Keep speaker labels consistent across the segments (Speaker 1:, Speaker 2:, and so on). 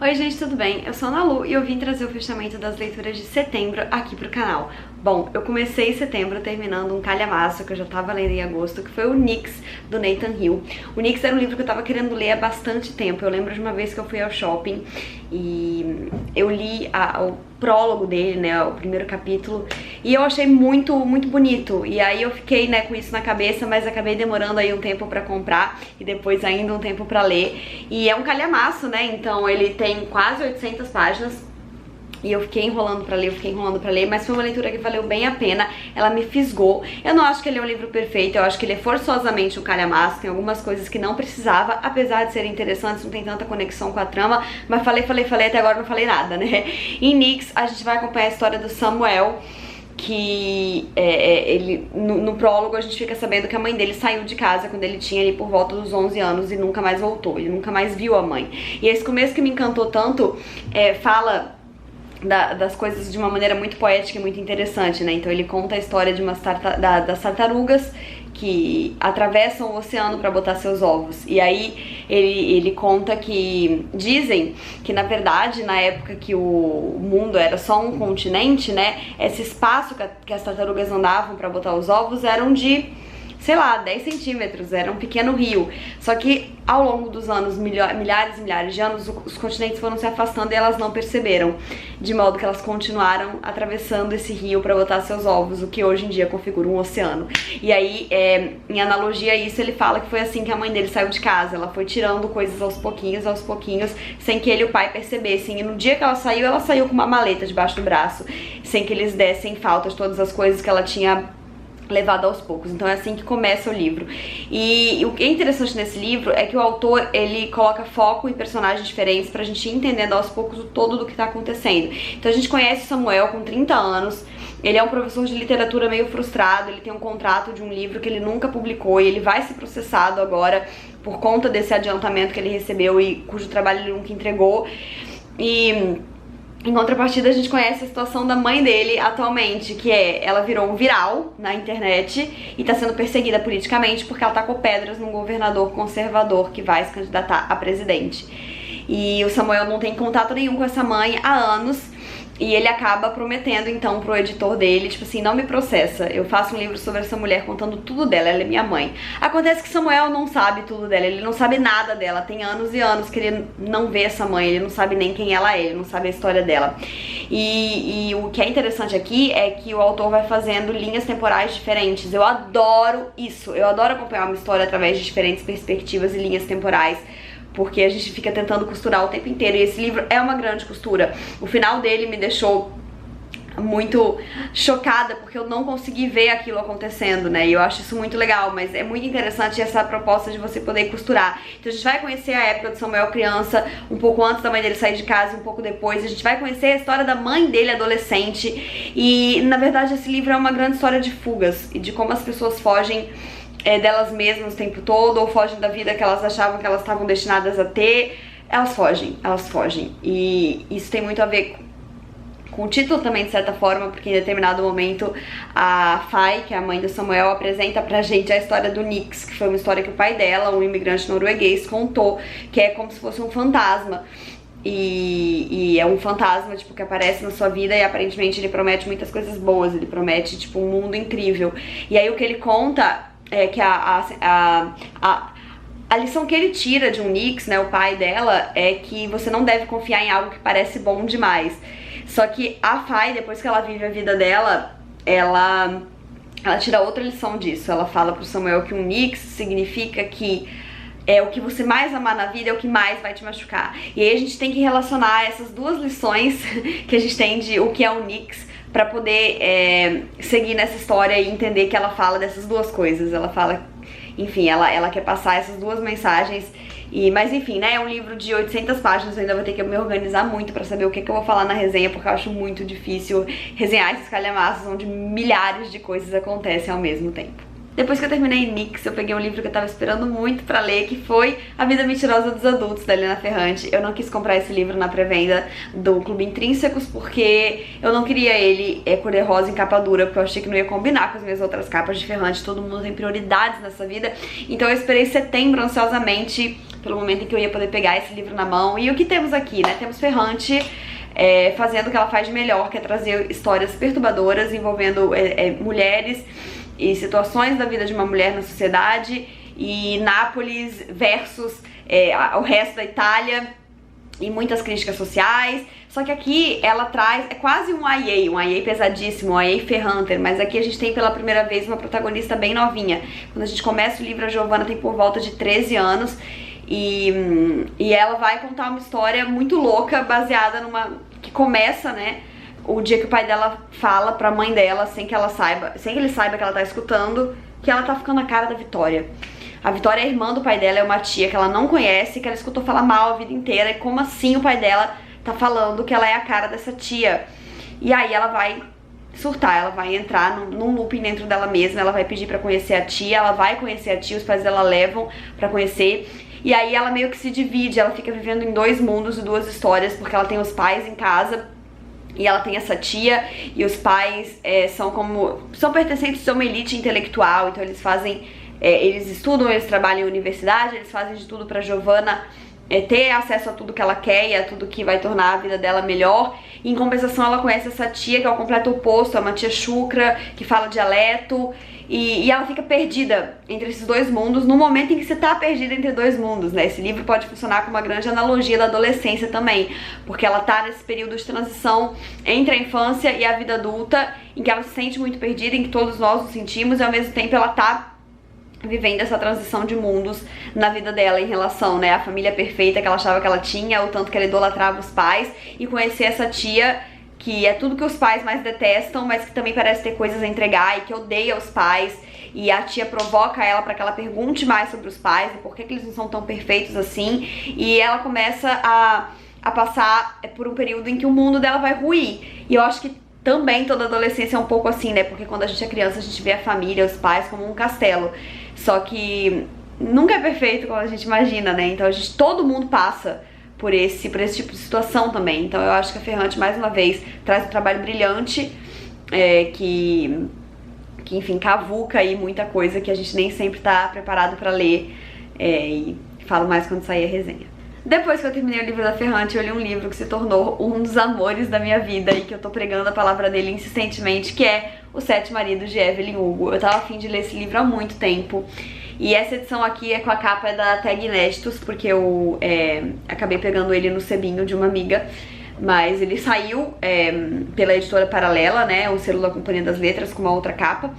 Speaker 1: Oi gente, tudo bem? Eu sou a Ana Lu e eu vim trazer o fechamento das leituras de setembro aqui pro canal. Bom, eu comecei setembro terminando um calhamaço que eu já tava lendo em agosto, que foi o Nix, do Nathan Hill. O Nix era um livro que eu tava querendo ler há bastante tempo. Eu lembro de uma vez que eu fui ao shopping e eu li o prólogo dele, né, o primeiro capítulo, e eu achei muito bonito. E aí eu fiquei, né, com isso na cabeça, mas acabei demorando aí um tempo pra comprar e depois ainda um tempo pra ler. E é um calhamaço, né, então ele tem quase 800 páginas. E eu fiquei enrolando pra ler, mas foi uma leitura que valeu bem a pena, ela me fisgou. Eu não acho que ele é um livro perfeito, eu acho que ele é forçosamente um calhamaço, tem algumas coisas que não precisava, apesar de serem interessantes, não tem tanta conexão com a trama, mas falei, até agora não falei nada, né? Em Nix, a gente vai acompanhar a história do Samuel, que ele no prólogo a gente fica sabendo que a mãe dele saiu de casa quando ele tinha ali por volta dos 11 anos e nunca mais voltou, ele nunca mais viu a mãe. E esse começo que me encantou tanto, fala das coisas de uma maneira muito poética e muito interessante, né? Então ele conta a história de das tartarugas que atravessam o oceano para botar seus ovos. E aí ele conta que dizem que na verdade na época que o mundo era só um continente, né? Esse espaço que as tartarugas andavam para botar os ovos eram de, sei lá, 10 centímetros, era um pequeno rio. Só que ao longo dos anos, milhares e milhares de anos, os continentes foram se afastando e elas não perceberam, de modo que elas continuaram atravessando esse rio para botar seus ovos, o que hoje em dia configura um oceano. E aí, em analogia a isso, ele fala que foi assim que a mãe dele saiu de casa. Ela foi tirando coisas aos pouquinhos, sem que ele e o pai percebessem. E no dia que ela saiu com uma maleta debaixo do braço, sem que eles dessem falta de todas as coisas que ela tinha levado aos poucos. Então é assim que começa o livro. E o que é interessante nesse livro é que o autor, ele coloca foco em personagens diferentes pra gente ir entendendo aos poucos o todo do que tá acontecendo. Então a gente conhece o Samuel com 30 anos, ele é um professor de literatura meio frustrado, ele tem um contrato de um livro que ele nunca publicou e ele vai ser processado agora por conta desse adiantamento que ele recebeu e cujo trabalho ele nunca entregou. E em contrapartida, a gente conhece a situação da mãe dele atualmente, que ela virou um viral na internet e tá sendo perseguida politicamente porque ela tacou pedras num governador conservador que vai se candidatar a presidente. E o Samuel não tem contato nenhum com essa mãe há anos. E ele acaba prometendo, então, pro editor dele, tipo assim, não me processa, eu faço um livro sobre essa mulher contando tudo dela, ela é minha mãe. Acontece que Samuel não sabe tudo dela, ele não sabe nada dela, tem anos e anos que ele não vê essa mãe, ele não sabe nem quem ela é, ele não sabe a história dela. E o que é interessante aqui é que o autor vai fazendo linhas temporais diferentes. Eu adoro isso, eu adoro acompanhar uma história através de diferentes perspectivas e linhas temporais, porque a gente fica tentando costurar o tempo inteiro, e esse livro é uma grande costura. O final dele me deixou muito chocada, porque eu não consegui ver aquilo acontecendo, né, e eu acho isso muito legal, mas é muito interessante essa proposta de você poder costurar. Então a gente vai conhecer a época de Samuel criança, um pouco antes da mãe dele sair de casa, um pouco depois, a gente vai conhecer a história da mãe dele adolescente, e na verdade esse livro é uma grande história de fugas, e de como as pessoas fogem delas mesmas o tempo todo, ou fogem da vida que elas achavam que elas estavam destinadas a ter. Elas fogem. E isso tem muito a ver com o título também, de certa forma, porque em determinado momento a Fay, que é a mãe do Samuel, apresenta pra gente a história do Nix, que foi uma história que o pai dela, um imigrante norueguês, contou, que é como se fosse um fantasma. E é um fantasma, tipo, que aparece na sua vida e aparentemente ele promete muitas coisas boas, ele promete, tipo, um mundo incrível. E aí o que ele conta é que a lição que ele tira de um Nix, né, o pai dela, é que você não deve confiar em algo que parece bom demais. Só que a Fay, depois que ela vive a vida dela, ela tira outra lição disso. Ela fala pro Samuel que um Nix significa que o que você mais amar na vida é o que mais vai te machucar. E aí a gente tem que relacionar essas duas lições que a gente tem de o que é o Nix pra poder seguir nessa história e entender que ela fala dessas duas coisas. Ela fala, enfim, ela quer passar essas duas mensagens. Mas enfim, né, é um livro de 800 páginas, eu ainda vou ter que me organizar muito pra saber o que eu vou falar na resenha, porque eu acho muito difícil resenhar esses calhamaços onde milhares de coisas acontecem ao mesmo tempo. Depois que eu terminei Nix, eu peguei um livro que eu tava esperando muito pra ler, que foi A Vida Mentirosa dos Adultos, da Helena Ferrante. Eu não quis comprar esse livro na pré-venda do Clube Intrínsecos, porque eu não queria ele cor-de-rosa em capa dura, porque eu achei que não ia combinar com as minhas outras capas de Ferrante. Todo mundo tem prioridades nessa vida. Então eu esperei setembro ansiosamente pelo momento em que eu ia poder pegar esse livro na mão. E o que temos aqui, né? Temos Ferrante fazendo o que ela faz de melhor, que é trazer histórias perturbadoras envolvendo mulheres e situações da vida de uma mulher na sociedade, e Nápoles versus o resto da Itália, e muitas críticas sociais. Só que aqui ela traz, é quase um YA pesadíssimo, um YA Ferranter, mas aqui a gente tem pela primeira vez uma protagonista bem novinha. Quando a gente começa o livro, a Giovanna tem por volta de 13 anos, e ela vai contar uma história muito louca, baseada que começa, né, o dia que o pai dela fala pra mãe dela, sem que ele saiba que ela tá escutando, que ela tá ficando a cara da Vitória. A Vitória é a irmã do pai dela, é uma tia que ela não conhece, que ela escutou falar mal a vida inteira, e como assim o pai dela tá falando que ela é a cara dessa tia? E aí ela vai surtar, ela vai entrar num looping dentro dela mesma, ela vai pedir pra conhecer a tia, ela vai conhecer a tia, os pais dela levam pra conhecer, e aí ela meio que se divide, ela fica vivendo em dois mundos e duas histórias, porque ela tem os pais em casa, e ela tem essa tia, e os pais são pertencentes a uma elite intelectual, então eles fazem, eles estudam, eles trabalham em universidade, eles fazem de tudo pra Giovanna ter acesso a tudo que ela quer e a tudo que vai tornar a vida dela melhor. E em compensação ela conhece essa tia que é o completo oposto, é uma tia chucra, que fala dialeto, e ela fica perdida entre esses dois mundos no momento em que você tá perdida entre dois mundos, né? Esse livro pode funcionar como uma grande analogia da adolescência também, porque ela tá nesse período de transição entre a infância e a vida adulta, em que ela se sente muito perdida, em que todos nós nos sentimos, e ao mesmo tempo ela tá vivendo essa transição de mundos na vida dela em relação, né, à família perfeita que ela achava que ela tinha, o tanto que ela idolatrava os pais, e conhecer essa tia que é tudo que os pais mais detestam, mas que também parece ter coisas a entregar e que odeia os pais, e a tia provoca ela para que ela pergunte mais sobre os pais e por que eles não são tão perfeitos assim, e ela começa a passar por um período em que o mundo dela vai ruir. E eu acho que também toda adolescência é um pouco assim, né, porque quando a gente é criança a gente vê a família, os pais como um castelo, só que nunca é perfeito como a gente imagina, né, então todo mundo passa por esse tipo de situação também. Então eu acho que a Ferrante, mais uma vez, traz um trabalho brilhante, que enfim, cavuca aí muita coisa que a gente nem sempre tá preparado pra ler, e falo mais quando sair a resenha. Depois que eu terminei o livro da Ferrante, eu li um livro que se tornou um dos amores da minha vida e que eu tô pregando a palavra dele insistentemente, que é Os Sete Maridos de Evelyn Hugo. Eu tava a fim de ler esse livro há muito tempo, e essa edição aqui é com a capa da Tag Inéditos, porque eu acabei pegando ele no sebinho de uma amiga, mas ele saiu pela editora Paralela, né, o selo da Companhia das Letras, com uma outra capa.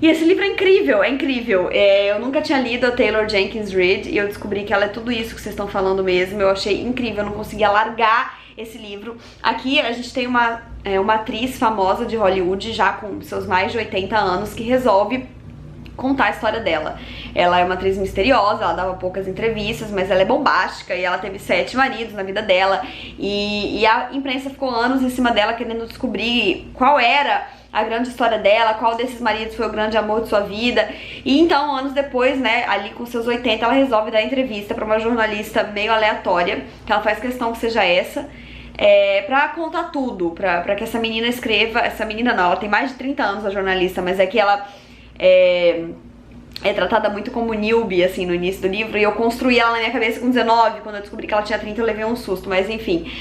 Speaker 1: E esse livro é incrível, é incrível. Eu nunca tinha lido a Taylor Jenkins Reid e eu descobri que ela é tudo isso que vocês estão falando mesmo. Eu achei incrível, eu não conseguia largar esse livro. Aqui a gente tem uma atriz famosa de Hollywood, já com seus mais de 80 anos, que resolve contar a história dela. Ela é uma atriz misteriosa, ela dava poucas entrevistas, mas ela é bombástica e ela teve 7 maridos na vida dela. E a imprensa ficou anos em cima dela querendo descobrir qual era a grande história dela, qual desses maridos foi o grande amor de sua vida. E então, anos depois, né, ali com seus 80, ela resolve dar entrevista pra uma jornalista meio aleatória, que ela faz questão que seja essa, pra contar tudo, pra que essa menina escreva. Essa menina não, ela tem mais de 30 anos, a jornalista, mas é que ela é tratada muito como newbie, assim, no início do livro, e eu construí ela na minha cabeça com 19, quando eu descobri que ela tinha 30 eu levei um susto, mas enfim.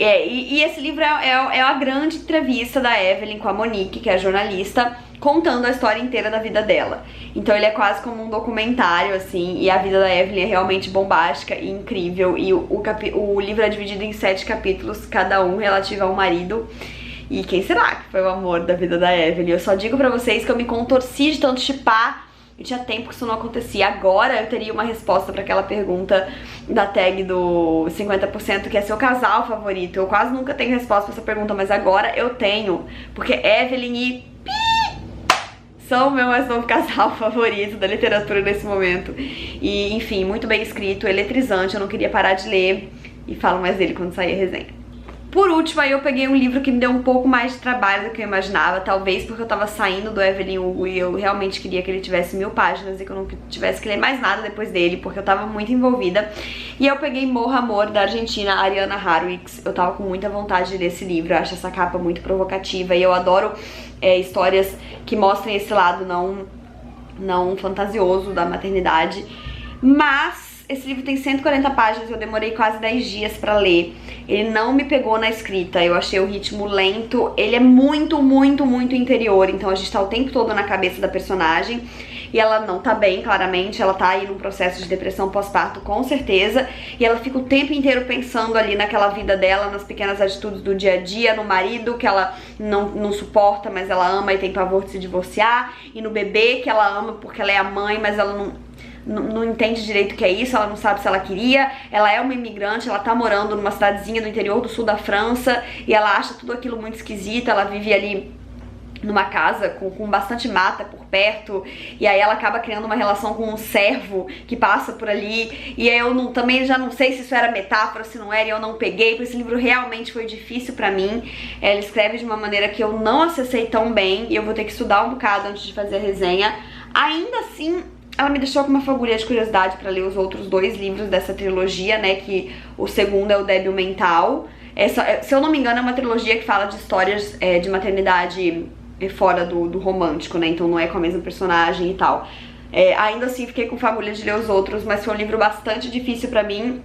Speaker 1: E esse livro é a grande entrevista da Evelyn com a Monique, que é a jornalista, contando a história inteira da vida dela. Então ele é quase como um documentário, assim, e a vida da Evelyn é realmente bombástica e incrível, e o livro é dividido em 7 capítulos, cada um relativo ao marido. E quem será que foi o amor da vida da Evelyn? Eu só digo pra vocês que eu me contorci de tanto shippar, e tinha tempo que isso não acontecia. Agora eu teria uma resposta pra aquela pergunta da tag do 50%, que é seu casal favorito. Eu quase nunca tenho resposta pra essa pergunta, mas agora eu tenho, porque Evelyn e são o meu mais novo casal favorito da literatura nesse momento. E enfim, muito bem escrito, eletrizante, eu não queria parar de ler, e falo mais dele quando sair a resenha. Por último, aí eu peguei um livro que me deu um pouco mais de trabalho do que eu imaginava, talvez porque eu tava saindo do Evelyn Hugo e eu realmente queria que ele tivesse 1000 páginas e que eu não tivesse que ler mais nada depois dele, porque eu tava muito envolvida. E eu peguei Morra Amor, da Argentina, Ariana Harwicz. Eu tava com muita vontade de ler esse livro, eu acho essa capa muito provocativa e eu adoro histórias que mostrem esse lado não fantasioso da maternidade. Mas esse livro tem 140 páginas, eu demorei quase 10 dias pra ler. Ele não me pegou na escrita, eu achei o ritmo lento. Ele é muito, muito, muito interior, então a gente tá o tempo todo na cabeça da personagem. E ela não tá bem, claramente, ela tá aí num processo de depressão pós-parto, com certeza. E ela fica o tempo inteiro pensando ali naquela vida dela, nas pequenas atitudes do dia a dia, no marido que ela não suporta, mas ela ama e tem pavor de se divorciar. E no bebê que ela ama porque ela é a mãe, mas ela não entende direito o que é isso, ela não sabe se ela queria. Ela é uma imigrante, ela tá morando numa cidadezinha do interior do sul da França e ela acha tudo aquilo muito esquisito. Ela vive ali numa casa com bastante mata por perto, e aí ela acaba criando uma relação com um cervo que passa por ali, e aí eu também já não sei se isso era metáfora, se não era, e eu não peguei, porque esse livro realmente foi difícil pra mim. Ela escreve de uma maneira que eu não acessei tão bem, e eu vou ter que estudar um bocado antes de fazer a resenha. Ainda assim, ela me deixou com uma fagulha de curiosidade pra ler os outros 2 livros dessa trilogia, né, que o segundo é o Débil Mental. Se eu não me engano, é uma trilogia que fala de histórias de maternidade fora do romântico, né, então não é com a mesma personagem e tal. Ainda assim fiquei com fagulha de ler os outros, mas foi um livro bastante difícil pra mim,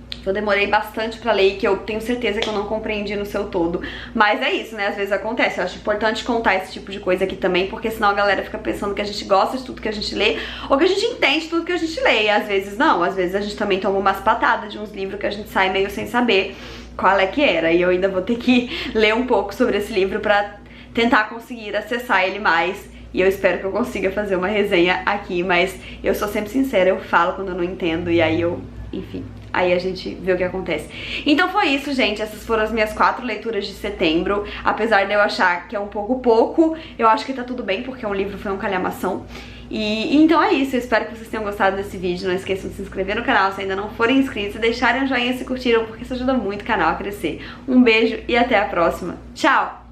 Speaker 1: que eu demorei bastante pra ler e que eu tenho certeza que eu não compreendi no seu todo. Mas é isso, né, às vezes acontece. Eu acho importante contar esse tipo de coisa aqui também, porque senão a galera fica pensando que a gente gosta de tudo que a gente lê, ou que a gente entende tudo que a gente lê, e às vezes não. Às vezes a gente também toma umas patadas de uns livros que a gente sai meio sem saber qual é que era, e eu ainda vou ter que ler um pouco sobre esse livro pra tentar conseguir acessar ele mais, e eu espero que eu consiga fazer uma resenha aqui, mas eu sou sempre sincera, eu falo quando eu não entendo, e aí enfim, aí a gente vê o que acontece. Então foi isso, gente, essas foram as minhas 4 leituras de setembro. Apesar de eu achar que é um pouco, eu acho que tá tudo bem, porque um livro foi um calhamação. E então é isso, eu espero que vocês tenham gostado desse vídeo. Não esqueçam de se inscrever no canal se ainda não forem inscritos, e deixarem um joinha se curtiram, porque isso ajuda muito o canal a crescer. Um beijo e até a próxima. Tchau!